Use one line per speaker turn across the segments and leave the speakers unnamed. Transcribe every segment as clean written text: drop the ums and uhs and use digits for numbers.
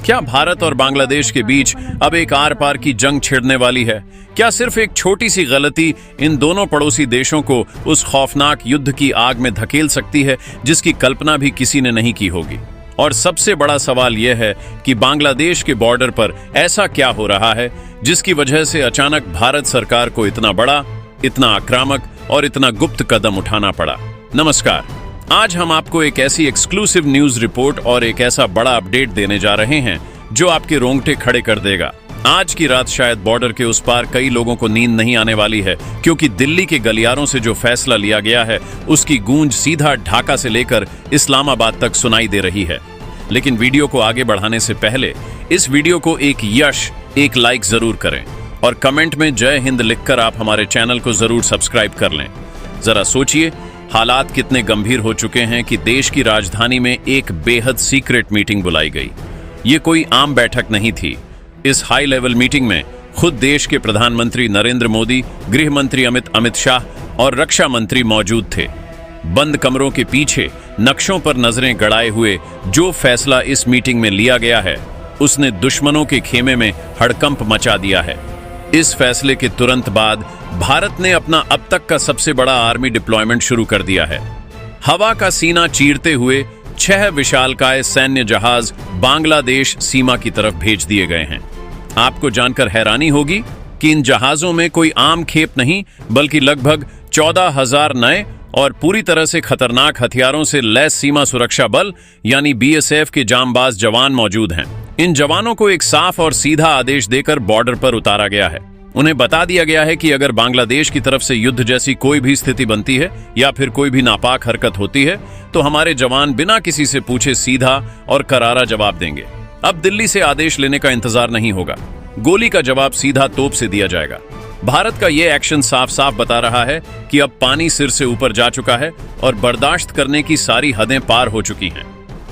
क्या भारत और बांग्लादेश के बीच अब एक आर पार की जंग छिड़ने वाली है? क्या सिर्फ एक छोटी सी गलती इन दोनों पड़ोसी देशों को उस खौफनाक युद्ध की आग में धकेल सकती है जिसकी कल्पना भी किसी ने नहीं की होगी? और सबसे बड़ा सवाल यह है कि बांग्लादेश के बॉर्डर पर ऐसा क्या हो रहा है जिसकी वजह से अचानक भारत सरकार को इतना बड़ा, इतना आक्रामक और इतना गुप्त कदम उठाना पड़ा? नमस्कार, आज हम आपको एक ऐसी एक्सक्लूसिव न्यूज रिपोर्ट और एक ऐसा बड़ा अपडेट देने जा रहे हैं जो आपके रोंगटे खड़े कर देगा। आज की रात शायद बॉर्डर के उस पार कई लोगों को नींद नहीं आने वाली है, क्योंकि दिल्ली के गलियारों से जो फैसला लिया गया है उसकी गूंज सीधा ढाका से लेकर इस्लामाबाद तक सुनाई दे रही है। लेकिन वीडियो को आगे बढ़ाने से पहले इस वीडियो को एक लाइक जरूर करें और कमेंट में जय हिंद लिखकर आप हमारे चैनल को जरूर सब्सक्राइब कर लें। जरा सोचिए, हालात कितने गंभीर हो चुके हैं कि देश की राजधानी में एक बेहद सीक्रेट मीटिंग बुलाई गई। ये कोई आम बैठक नहीं थी। इस हाई लेवल मीटिंग में खुद देश के प्रधानमंत्री नरेंद्र मोदी, गृह मंत्री अमित शाह और रक्षा मंत्री मौजूद थे। बंद कमरों के पीछे नक्शों पर नजरें गड़ाए हुए जो फैसला इस मीटिंग में लिया गया है उसने दुश्मनों के खेमे में हड़कंप मचा दिया है। इस फैसले के तुरंत बाद भारत ने अपना अब तक का सबसे बड़ा आर्मी डिप्लॉयमेंट शुरू कर दिया है। हवा का सीना चीरते हुए 6 विशालकाय सैन्य जहाज बांग्लादेश सीमा की तरफ भेज दिए गए हैं। आपको जानकर हैरानी होगी कि इन जहाजों में कोई आम खेप नहीं, बल्कि लगभग 14,000 नए और पूरी तरह से खतरनाक हथियारों से लैस सीमा सुरक्षा बल यानी BSF के जांबाज जवान मौजूद हैं। इन जवानों को एक साफ और सीधा आदेश देकर बॉर्डर पर उतारा गया है। उन्हें बता दिया गया है कि अगर बांग्लादेश की तरफ से युद्ध जैसी कोई भी स्थिति बनती है या फिर कोई भी नापाक हरकत होती है तो हमारे जवान बिना किसी से पूछे सीधा और करारा जवाब देंगे। अब दिल्ली से आदेश लेने का इंतजार नहीं होगा। गोली का जवाब सीधा तोप से दिया जाएगा। भारत का यह एक्शन साफ साफ बता रहा है कि अब पानी सिर से ऊपर जा चुका है और बर्दाश्त करने की सारी हदें पार हो चुकी हैं।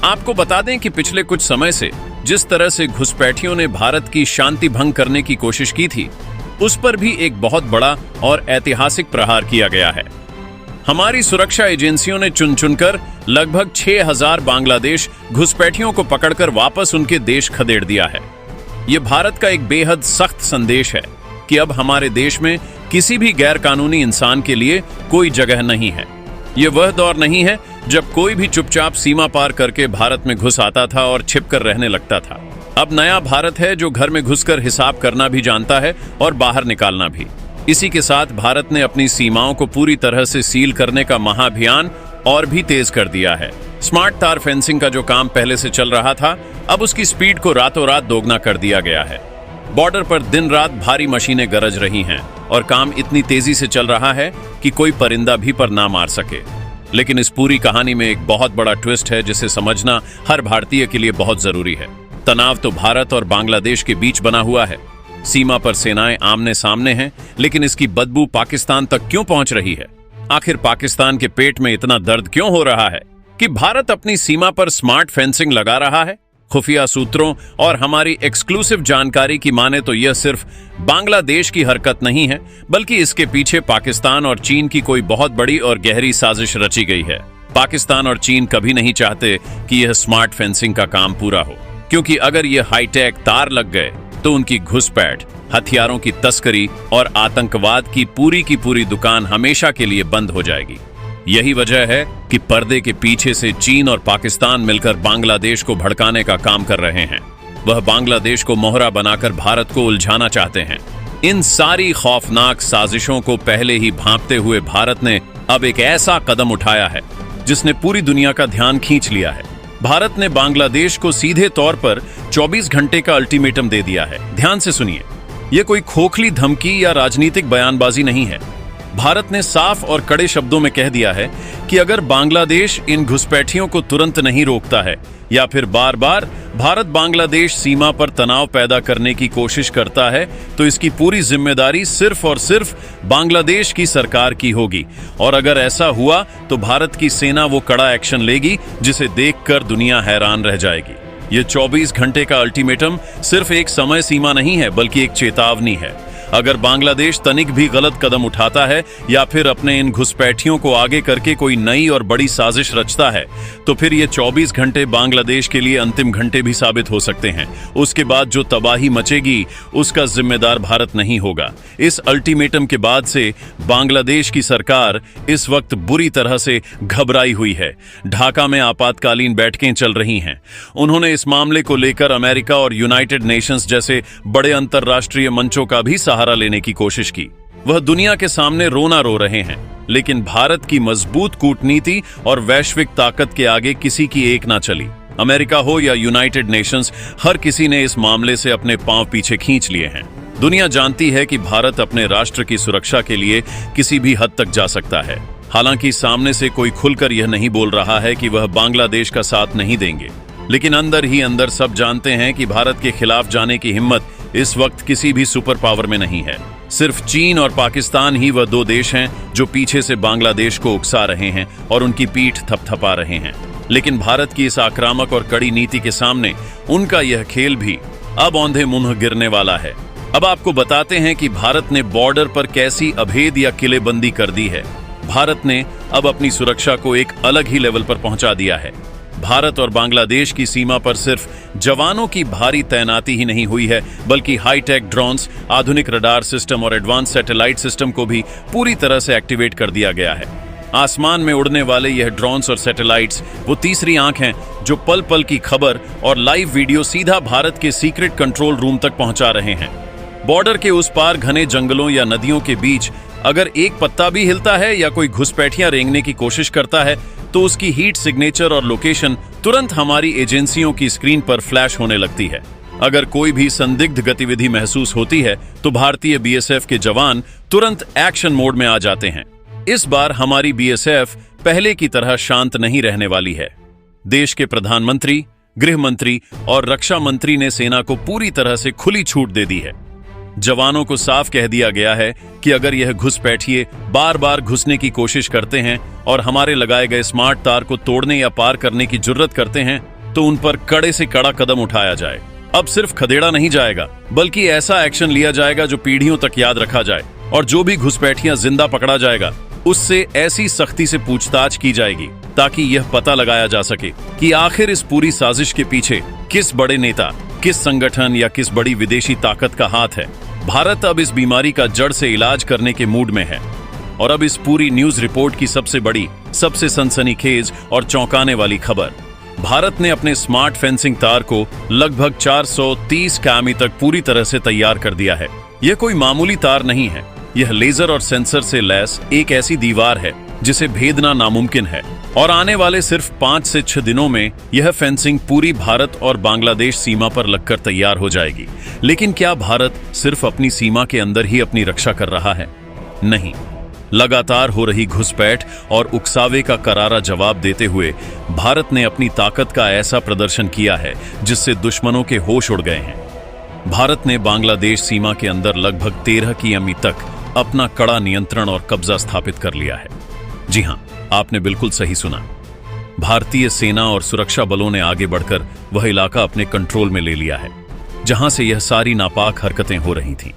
आपको बता दें कि पिछले कुछ समय से जिस तरह से घुसपैठियों ने भारत की शांति भंग करने की कोशिश की थी, उस पर भी एक बहुत बड़ा और ऐतिहासिक प्रहार किया गया है। हमारी सुरक्षा एजेंसियों ने चुन चुनकर लगभग 6,000 बांग्लादेश घुसपैठियों को पकड़कर वापस उनके देश खदेड़ दिया है। यह भारत का एक बेहद सख्त संदेश है कि अब हमारे देश में किसी भी गैर कानूनी इंसान के लिए कोई जगह नहीं है। यह वह दौर नहीं है जब कोई भी चुपचाप सीमा पार करके भारत में घुस आता था और छिपकर रहने लगता था। अब नया भारत है जो घर में घुसकर हिसाब करना भी जानता है और बाहर निकालना भी। इसी के साथ भारत ने अपनी सीमाओं को पूरी तरह से सील करने का महाअभियान और भी तेज कर दिया है। स्मार्ट तार फेंसिंग का जो काम पहले से चल रहा था, अब उसकी स्पीड को रातों रात दोगुना कर दिया गया है। बॉर्डर पर दिन रात भारी मशीनें गरज रही हैं और काम इतनी तेजी से चल रहा है कि कोई परिंदा भी पर ना मार सके। लेकिन इस पूरी कहानी में एक बहुत बड़ा ट्विस्ट है जिसे समझना हर भारतीय के लिए बहुत जरूरी है। तनाव तो भारत और बांग्लादेश के बीच बना हुआ है। सीमा पर सेनाएं आमने सामने हैं, लेकिन इसकी बदबू पाकिस्तान तक क्यों पहुंच रही है? आखिर पाकिस्तान के पेट में इतना दर्द क्यों हो रहा है कि भारत अपनी सीमा पर स्मार्ट फेंसिंग लगा रहा है? खुफिया सूत्रों और हमारी एक्सक्लूसिव जानकारी की माने तो यह सिर्फ बांग्लादेश की हरकत नहीं है, बल्कि इसके पीछे पाकिस्तान और चीन की कोई बहुत बड़ी और गहरी साजिश रची गई है। पाकिस्तान और चीन कभी नहीं चाहते कि यह स्मार्ट फेंसिंग का काम पूरा हो, क्योंकि अगर यह हाईटेक तार लग गए तो उनकी घुसपैठ, हथियारों की तस्करी और आतंकवाद की पूरी दुकान हमेशा के लिए बंद हो जाएगी। यही वजह है कि पर्दे के पीछे से चीन और पाकिस्तान मिलकर बांग्लादेश को भड़काने का काम कर रहे हैं। वह बांग्लादेश को मोहरा बनाकर भारत को उलझाना चाहते हैं। इन सारी खौफनाक साजिशों को पहले ही भांपते हुए भारत ने अब एक ऐसा कदम उठाया है जिसने पूरी दुनिया का ध्यान खींच लिया है। भारत ने बांग्लादेश को सीधे तौर पर 24 घंटे का अल्टीमेटम दे दिया है। ध्यान से सुनिए, यह कोई खोखली धमकी या राजनीतिक बयानबाजी नहीं है। भारत ने साफ और कड़े शब्दों में कह दिया है कि अगर बांग्लादेश इन घुसपैठियों को तुरंत नहीं रोकता है या फिर बार बार भारत बांग्लादेश सीमा पर तनाव पैदा करने की कोशिश करता है तो इसकी पूरी जिम्मेदारी सिर्फ और सिर्फ बांग्लादेश की सरकार की होगी। और अगर ऐसा हुआ तो भारत की सेना वो कड़ा एक्शन लेगी जिसे देखकर दुनिया हैरान रह जाएगी। ये 24 घंटे का अल्टीमेटम सिर्फ एक समय सीमा नहीं है, बल्कि एक चेतावनी है। अगर बांग्लादेश तनिक भी गलत कदम उठाता है या फिर अपने इन घुसपैठियों को आगे करके कोई नई और बड़ी साजिश रचता है, तो फिर ये 24 घंटे बांग्लादेश के लिए अंतिम घंटे भी साबित हो सकते हैं। उसके बाद जो तबाही मचेगी उसका जिम्मेदार भारत नहीं होगा। इस अल्टीमेटम के बाद से बांग्लादेश की सरकार इस वक्त बुरी तरह से घबराई हुई है। ढाका में आपातकालीन बैठकें चल रही हैं। उन्होंने इस मामले को लेकर अमेरिका और यूनाइटेड नेशंस जैसे बड़े अंतर्राष्ट्रीय मंचों का भी सहारा लेने की कोशिश की। वह दुनिया के सामने रोना रो रहे हैं, लेकिन भारत की मजबूत कूटनीति और वैश्विक ताकत के आगे किसी की एक ना चली। अमेरिका हो या यूनाइटेड नेशंस, हर किसी ने इस मामले से अपने पांव पीछे खींच लिए हैं। दुनिया जानती है कि भारत अपने राष्ट्र की सुरक्षा के लिए किसी भी हद तक जा सकता है। हालांकि सामने से कोई खुलकर यह नहीं बोल रहा है कि वह बांग्लादेश का साथ नहीं देंगे, लेकिन अंदर ही अंदर सब जानते हैं कि भारत के खिलाफ जाने की हिम्मत इस वक्त किसी भी सुपर पावर में नहीं है। सिर्फ चीन और पाकिस्तान ही वह दो देश हैं जो पीछे से बांग्लादेश को उकसा रहे हैं और उनकी पीठ थपथपा रहे हैं। लेकिन भारत की इस आक्रामक और कड़ी नीति के सामने उनका यह खेल भी अब औंधे मुंह गिरने वाला है। अब आपको बताते हैं कि भारत ने बॉर्डर पर कैसी अभेद या किलेबंदी कर दी है। भारत ने अब अपनी सुरक्षा को एक अलग ही लेवल पर पहुंचा दिया है। भारत और बांग्लादेश की सीमा पर सिर्फ जवानों की भारी तैनाती ही नहीं हुई है, बल्कि हाईटेक ड्रोन्स, आधुनिक रडार सिस्टम और एडवांस सैटेलाइट सिस्टम को भी पूरी तरह से एक्टिवेट कर दिया गया है। आसमान में उड़ने वाले यह ड्रोन्स और सैटेलाइट्स वो तीसरी आंख हैं जो पल पल की खबर और लाइव वीडियो सीधा भारत के सीक्रेट कंट्रोल रूम तक पहुंचा रहे हैं। बॉर्डर के उस पार घने जंगलों या नदियों के बीच अगर एक पत्ता भी हिलता है या कोई घुसपैठियां रेंगने की कोशिश करता है, तो उसकी हीट सिग्नेचर और लोकेशन तुरंत हमारी एजेंसियों की स्क्रीन पर फ्लैश होने लगती है। अगर कोई भी संदिग्ध गतिविधि महसूस होती है तो भारतीय बीएसएफ के जवान तुरंत एक्शन मोड में आ जाते हैं। इस बार हमारी बीएसएफ पहले की तरह शांत नहीं रहने वाली है। देश के प्रधानमंत्री, गृह मंत्री और रक्षा मंत्री ने सेना को पूरी तरह से खुली छूट दे दी है। जवानों को साफ कह दिया गया है कि अगर यह घुसपैठिए बार बार घुसने की कोशिश करते हैं और हमारे लगाए गए स्मार्ट तार को तोड़ने या पार करने की जुर्रत करते हैं, तो उन पर कड़े से कड़ा कदम उठाया जाए। अब सिर्फ खदेड़ा नहीं जाएगा, बल्कि ऐसा एक्शन लिया जाएगा जो पीढ़ियों तक याद रखा जाए। और जो भी घुसपैठियां जिंदा पकड़ा जाएगा, उससे ऐसी सख्ती से पूछताछ की जाएगी ताकि यह पता लगाया जा सके कि आखिर इस पूरी साजिश के पीछे किस बड़े नेता, किस संगठन या किस बड़ी विदेशी ताकत का हाथ है। भारत अब इस बीमारी का जड़ से इलाज करने के मूड में है। और अब इस पूरी न्यूज रिपोर्ट की सबसे बड़ी, सबसे सनसनीखेज और चौंकाने वाली खबर, भारत ने अपने स्मार्ट फेंसिंग तार को लगभग 430 किमी तक पूरी तरह से तैयार कर दिया है। यह कोई मामूली तार नहीं है, यह लेजर और सेंसर से लैस एक ऐसी दीवार है जिसे भेदना नामुमकिन है। और आने वाले सिर्फ 5 से 6 दिनों में यह फेंसिंग पूरी भारत और बांग्लादेश सीमा पर लगकर तैयार हो जाएगी। लेकिन क्या भारत सिर्फ अपनी सीमा के अंदर ही अपनी रक्षा कर रहा है? नहीं, लगातार हो रही घुसपैठ और उकसावे का करारा जवाब देते हुए भारत ने अपनी ताकत का ऐसा प्रदर्शन किया है जिससे दुश्मनों के होश उड़ गए हैं। भारत ने बांग्लादेश सीमा के अंदर लगभग 13 किमी तक अपना कड़ा नियंत्रण और कब्जा स्थापित कर लिया है। जी हां, आपने बिल्कुल सही सुना। भारतीय सेना और सुरक्षा बलों ने आगे बढ़कर वह इलाका अपने कंट्रोल में ले लिया है जहां से यह सारी नापाक हरकतें हो रही थीं।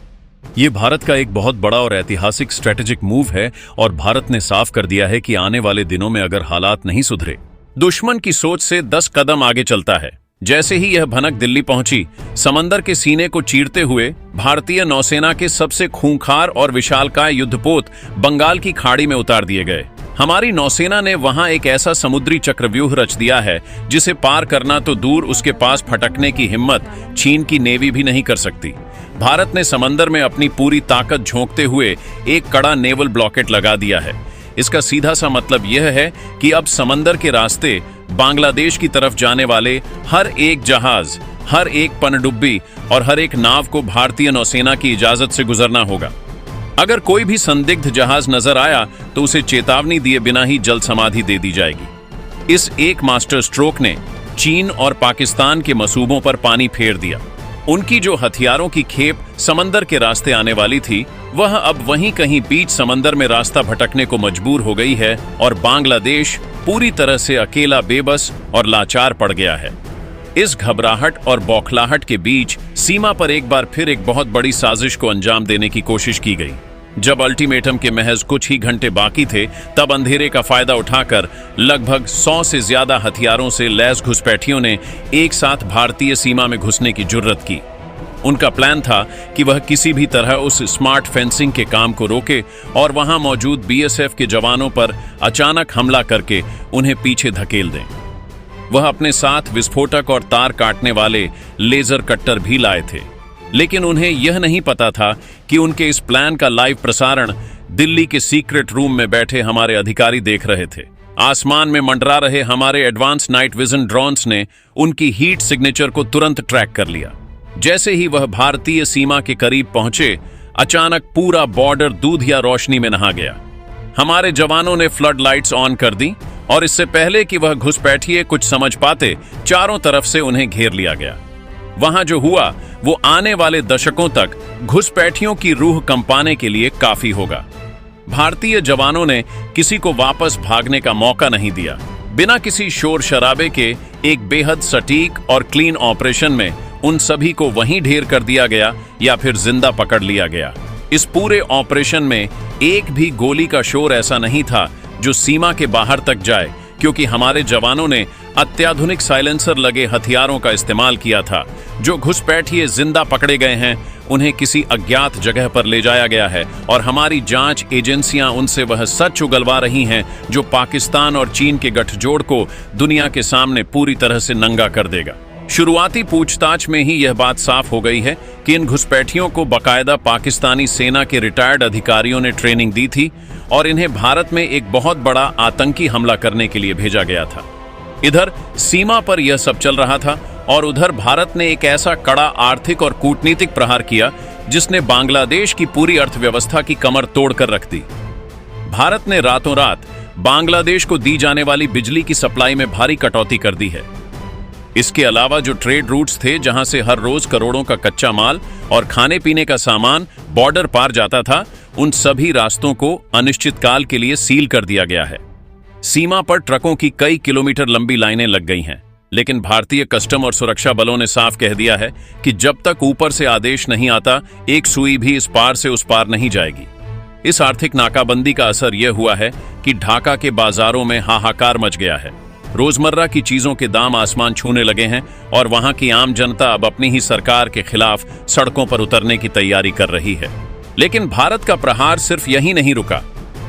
यह भारत का एक बहुत बड़ा और ऐतिहासिक स्ट्रेटेजिक मूव है और भारत ने साफ कर दिया है कि आने वाले दिनों में अगर हालात नहीं सुधरे, दुश्मन की सोच से 10 कदम आगे चलता है। जैसे ही यह भनक दिल्ली पहुंची, समंदर के सीने को चीरते हुए भारतीय नौसेना के सबसे खूंखार और विशालकाय युद्धपोत बंगाल की खाड़ी में उतार दिए गए। हमारी नौसेना ने वहां एक ऐसा समुद्री चक्रव्यूह रच दिया है जिसे पार करना तो दूर, उसके पास फटकने की हिम्मत चीन की नेवी भी नहीं कर सकती। भारत ने समंदर में अपनी पूरी ताकत झोंकते हुए एक कड़ा नेवल ब्लॉकेट लगा दिया है। इसका सीधा सा मतलब यह है कि अब समंदर के रास्ते बांग्लादेश की तरफ जाने वाले हर एक जहाज, हर एक पनडुब्बी और हर एक नाव को भारतीय नौसेना की इजाजत से गुजरना होगा। अगर कोई भी संदिग्ध जहाज नजर आया तो उसे चेतावनी दिए बिना ही जल समाधि दे दी जाएगी। इस एक मास्टर स्ट्रोक ने चीन और पाकिस्तान के मसूबों पर पानी फेर दिया। उनकी जो हथियारों की खेप समंदर के रास्ते आने वाली थी, वह अब वहीं कहीं बीच समंदर में रास्ता भटकने को मजबूर हो गई है और बांग्लादेश पूरी तरह से अकेला, बेबस और लाचार पड़ गया है। इस घबराहट और बौखलाहट के बीच सीमा पर एक बार फिर एक बहुत बड़ी साजिश को अंजाम देने की कोशिश की गई। जब अल्टीमेटम के महज कुछ ही घंटे बाकी थे, तब अंधेरे का फायदा उठाकर लगभग 100 से ज्यादा हथियारों से लैस घुसपैठियों ने एक साथ भारतीय सीमा में घुसने की जुर्रत की। उनका प्लान था कि वह किसी भी तरह उस स्मार्ट फेंसिंग के काम को रोके और वहां मौजूद बीएसएफ के जवानों पर अचानक हमला करके उन्हें पीछे धकेल दें। वह अपने साथ विस्फोटक और तार काटने वाले लेजर कट्टर भी लाए थे, लेकिन उन्हें यह नहीं पता था कि उनके इस प्लान का लाइव प्रसारण दिल्ली के सीक्रेट रूम में बैठे हमारे अधिकारी देख रहे थे। आसमान में मंडरा रहे हमारे एडवांस नाइट विजन ड्रोन्स ने उनकी हीट सिग्नेचर को तुरंत ट्रैक कर लिया। जैसे ही वह भारतीय सीमा के करीब पहुंचे, अचानक पूरा बॉर्डर दूधिया रोशनी में नहा गया। हमारे जवानों ने फ्लड लाइट्स ऑन कर दी और इससे पहले कि वह घुसपैठिए कुछ समझ पाते, चारों तरफ से उन्हें घेर लिया गया। वहां जो हुआ वो आने वाले दशकों तक घुसपैठियों की रूह कंपाने के लिए काफी होगा। भारतीय जवानों ने किसी को वापस भागने का मौका नहीं दिया। बिना किसी शोर शराबे के एक बेहद सटीक और क्लीन ऑपरेशन में उन सभी को वहीं ढेर कर दिया गया या फिर जिंदा पकड़ लिया गया। इस पूरे ऑपरेशन में एक भी गोली का शोर ऐसा नहीं था जो सीमा के बाहर तक जाए, क्योंकि हमारे जवानों ने अत्याधुनिक साइलेंसर लगे हथियारों का इस्तेमाल किया था। जो घुसपैठिए जिंदा पकड़े गए हैं, उन्हें किसी अज्ञात जगह पर ले जाया गया है और हमारी जांच एजेंसियां उनसे वह सच उगलवा रही हैं जो पाकिस्तान और चीन के गठजोड़ को दुनिया के सामने पूरी तरह से नंगा कर देगा। शुरुआती पूछताछ में ही यह बात साफ हो गई है कि इन घुसपैठियों को बकायदा पाकिस्तानी सेना के रिटायर्ड अधिकारियों ने ट्रेनिंग दी थी और इन्हें भारत में एक बहुत बड़ा आतंकी हमला करने के लिए भेजा गया था। इधर सीमा पर यह सब चल रहा था और उधर भारत ने एक ऐसा कड़ा आर्थिक और कूटनीतिक प्रहार किया जिसने बांग्लादेश की पूरी अर्थव्यवस्था की कमर तोड़कर रख दी। भारत ने रातों रात बांग्लादेश को दी जाने वाली बिजली की सप्लाई में भारी कटौती कर दी है। इसके अलावा जो ट्रेड रूट्स थे जहां से हर रोज करोड़ों का कच्चा माल और खाने पीने का सामान बॉर्डर पार जाता था, उन सभी रास्तों को अनिश्चित काल के लिए सील कर दिया गया है। सीमा पर ट्रकों की कई किलोमीटर लंबी लाइनें लग गई हैं, लेकिन भारतीय कस्टम और सुरक्षा बलों ने साफ कह दिया है कि जब तक ऊपर से आदेश नहीं आता, एक सुई भी इस पार से उस पार नहीं जाएगी। इस आर्थिक नाकाबंदी का असर यह हुआ है कि ढाका के बाजारों में हाहाकार मच गया है। रोजमर्रा की चीजों के दाम आसमान छूने लगे हैं और वहां की आम जनता अब अपनी ही सरकार के खिलाफ सड़कों पर उतरने की तैयारी कर रही है। लेकिन भारत का प्रहार सिर्फ यहीं नहीं रुका।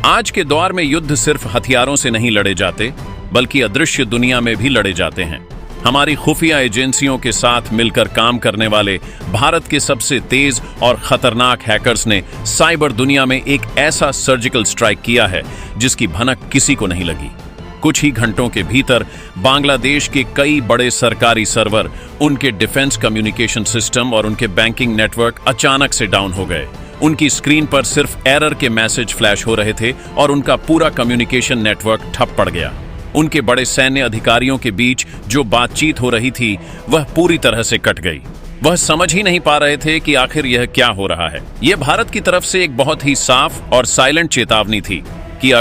आज के दौर में युद्ध सिर्फ हथियारों से नहीं लड़े जाते, बल्कि अदृश्य दुनिया में भी लड़े जाते हैं। हमारी खुफिया एजेंसियों के साथ मिलकर काम करने वाले भारत के सबसे तेज और खतरनाक हैकर्स ने साइबर दुनिया में एक ऐसा सर्जिकल स्ट्राइक किया है जिसकी भनक किसी को नहीं लगी। कुछ ही घंटों के भीतर बांग्लादेश के कई बड़े सरकारी सर्वर, उनके डिफेंस कम्युनिकेशन सिस्टम और उनके बैंकिंग नेटवर्क अचानक से डाउन हो गए। उनकी स्क्रीन पर सिर्फ एरर के मैसेज फ्लैश हो रहे थे और उनका पूरा कम्युनिकेशन नेटवर्क ठप पड़ गया। उनके बड़े सैन्य अधिकारियों के बीच जो बातचीत हो रही थी वह पूरी तरह से कट गई। वह समझ ही नहीं पा रहे थे कि आखिर यह क्या हो रहा है। यह भारत की तरफ से एक बहुत ही साफ और साइलेंट चेतावनी थी कि